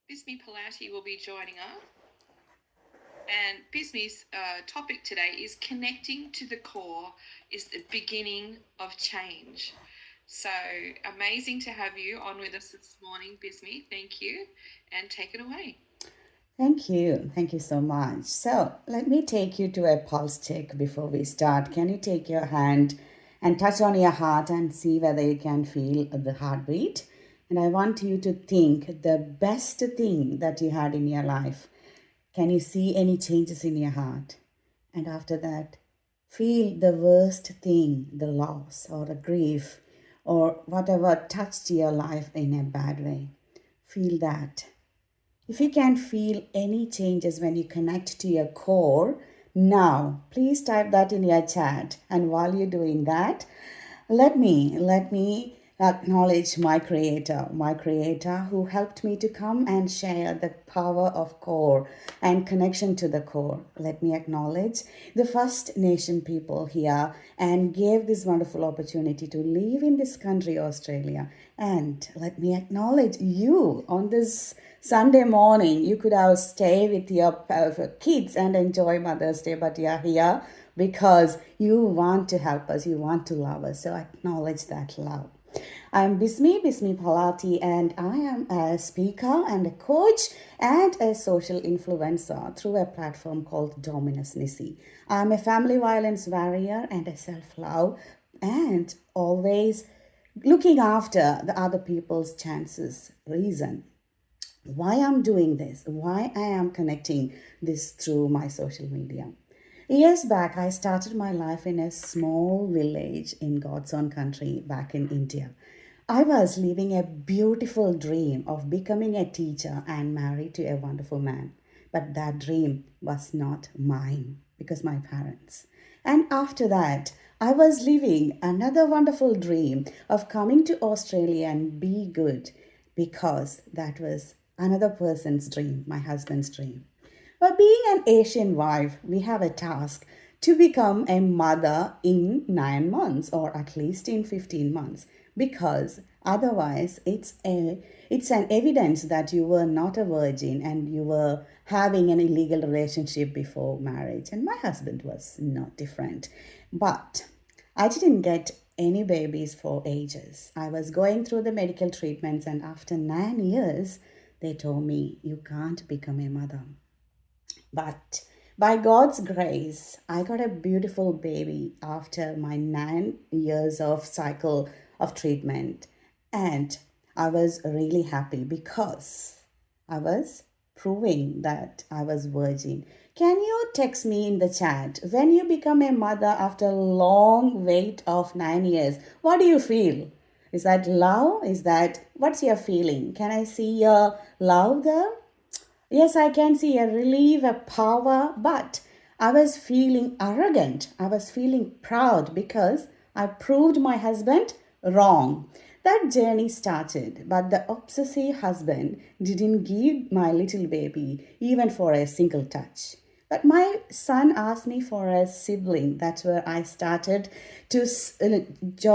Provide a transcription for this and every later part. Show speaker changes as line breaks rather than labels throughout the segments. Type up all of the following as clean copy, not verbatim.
Bismi Pilati will be joining us. And Bismi's topic today is connecting to the core is the beginning of change. So amazing to have you on with us this morning, Bismi. Thank you. And take it away.
Thank you. Thank you so much. So, let me take you to a pulse check before we start. Can you take your hand and touch on your heart and see whether you can feel the heartbeat? And I want you to think the best thing that you had in your life. Can you see any changes in your heart? And after that, feel the worst thing, the loss or the grief or whatever touched your life in a bad way. Feel that. If you can feel any changes when you connect to your core, now please type that in your chat. And while you're doing that, let me acknowledge my creator who helped me to come and share the power of core and connection to the core. Let me acknowledge the First Nation people here and gave this wonderful opportunity to live in this country, Australia. And let me acknowledge you on this Sunday morning. You could have stayed with your kids and enjoy Mother's Day, but you're here because you want to help us, you want to love us. So acknowledge that love. I'm Bismi Palati, and I am a speaker and a coach and a social influencer through a platform called Dominus Nisi. I'm a family violence warrior and a self-love and always looking after the other people's chances reason why I'm doing this, why I am connecting this through my social media. Years back, I started my life in a small village in God's own country back in India. I was living a beautiful dream of becoming a teacher and married to a wonderful man. But that dream was not mine because my parents. And after that, I was living another wonderful dream of coming to Australia and be good because that was another person's dream, my husband's dream. But being an Asian wife, we have a task to become a mother in 9 months or at least in 15 months because otherwise it's an evidence that you were not a virgin and you were having an illegal relationship before marriage, and my husband was not different. But I didn't get any babies for ages. I was going through the medical treatments, and after 9 years they told me you can't become a mother. But by God's grace, I got a beautiful baby after my 9 years of cycle of treatment. And I was really happy because I was proving that I was virgin. Can you text me in the chat when you become a mother after a long wait of 9 years? What do you feel? Is that love? Is that what's your feeling? Can I see your love there? Yes, I can see a relief, a power, but I was feeling arrogant. I was feeling proud because I proved my husband wrong. That journey started, but the obsessive husband didn't give my little baby even for a single touch. But my son asked me for a sibling. That's where I started to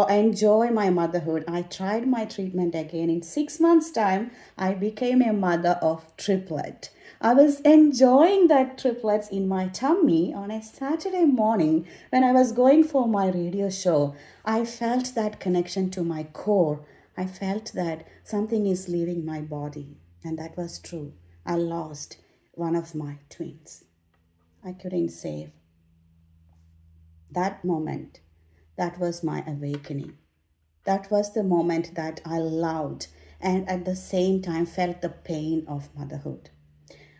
enjoy my motherhood. I tried my treatment again. In 6 months' time, I became a mother of triplet. I was enjoying that triplets in my tummy on a Saturday morning when I was going for my radio show. I felt that connection to my core. I felt that something is leaving my body. And that was true. I lost one of my twins. I couldn't save. That moment, that was my awakening. That was the moment that I loved and at the same time felt the pain of motherhood.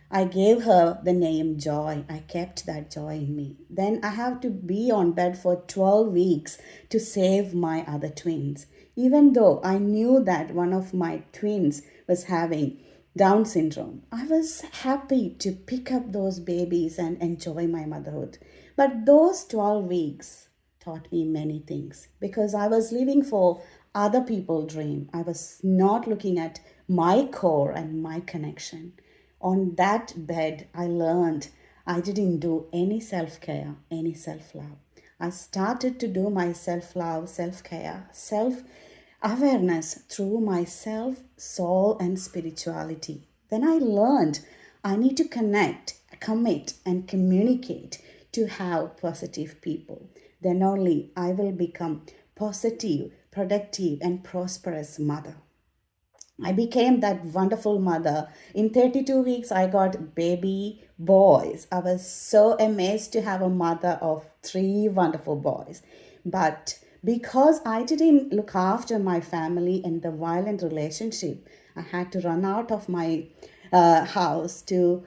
I gave her the name Joy. I kept that joy in me. Then I have to be on bed for 12 weeks to save my other twins. Even though I knew that one of my twins was having Down syndrome, I was happy to pick up those babies and enjoy my motherhood. But those 12 weeks taught me many things because I was living for other people's dream. I was not looking at my core and my connection. On that bed, I learned I didn't do any self care, any self love. I started to do my self love, self care, self awareness through my self, soul, and spirituality. Then I learned I need to connect, commit, and communicate to have positive people. Then only I will become positive, productive, and prosperous mother. I became that wonderful mother. In 32 weeks, I got baby boys. I was so amazed to have a mother of three wonderful boys. But because I didn't look after my family in the violent relationship, I had to run out of my house to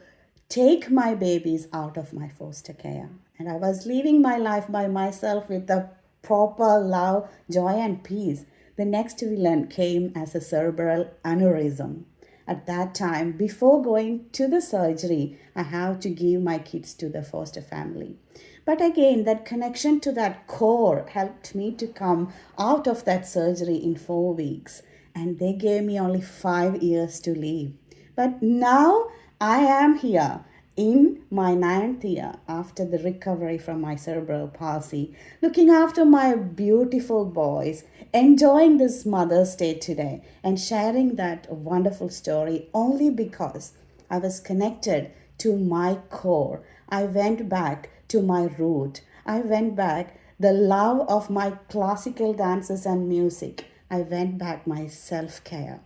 take my babies out of my foster care. And I was living my life by myself with the proper love, joy, and peace. The next villain came as a cerebral aneurysm. At that time, before going to the surgery, I have to give my kids to the foster family. But again, that connection to that core helped me to come out of that surgery in 4 weeks. And they gave me only 5 years to live. But now I am here in my ninth year after the recovery from my cerebral palsy, looking after my beautiful boys, enjoying this Mother's Day today, and sharing that wonderful story only because I was connected to my core. I went back to my root. I went back the love of my classical dances and music. I went back my self care.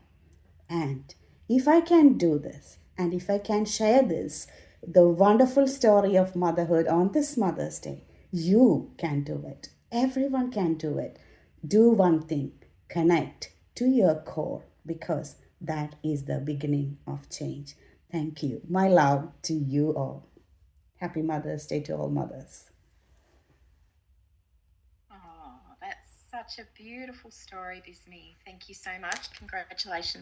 And if I can do this, and if I can share this, the wonderful story of motherhood on this Mother's Day, you can do it. Everyone can do it. Do one thing, connect to your core, because that is the beginning of change. Thank you. My love to you all. Happy Mother's Day to all mothers.
Oh, that's such a beautiful story, Bismi. Thank you so much. Congratulations